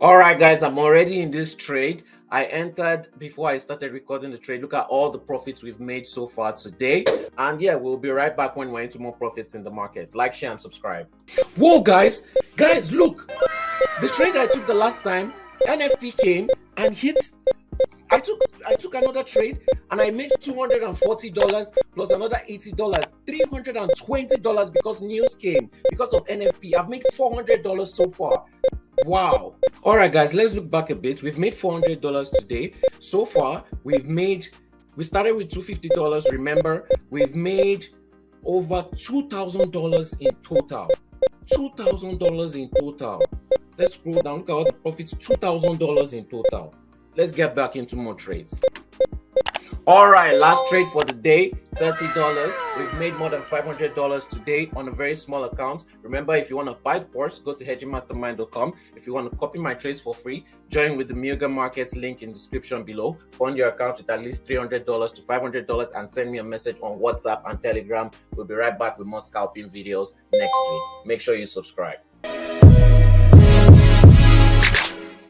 All right, guys, I'm already in this trade. I entered before I started recording the trade. Look at all the profits we've made so far today. And yeah, we'll be right back when we're into more profits in the markets. Like, share, and subscribe. Whoa, guys, look. The trade I took the last time, NFP came and hit. I took another trade and I made $240 plus another $80, $320 because news came because of NFP. I've made $400 so far. Wow. All right, guys, let's look back a bit. We've made $400 today. So far, we started with $250. Remember, we've made over $2,000 in total. $2,000 in total. Let's scroll down. Look at all the profits. $2,000 in total. Let's get back into more trades. All right, last trade for the day, $30. We've made more than $500 today on a very small account. Remember, if you want to buy the course, go to hedgingmastermind.com. If you want to copy my trades for free, join with the Muga Markets link in the description below. Fund your account with at least $300 to $500 and send me a message on WhatsApp and Telegram. We'll be right back with more scalping videos next week. Make sure you subscribe.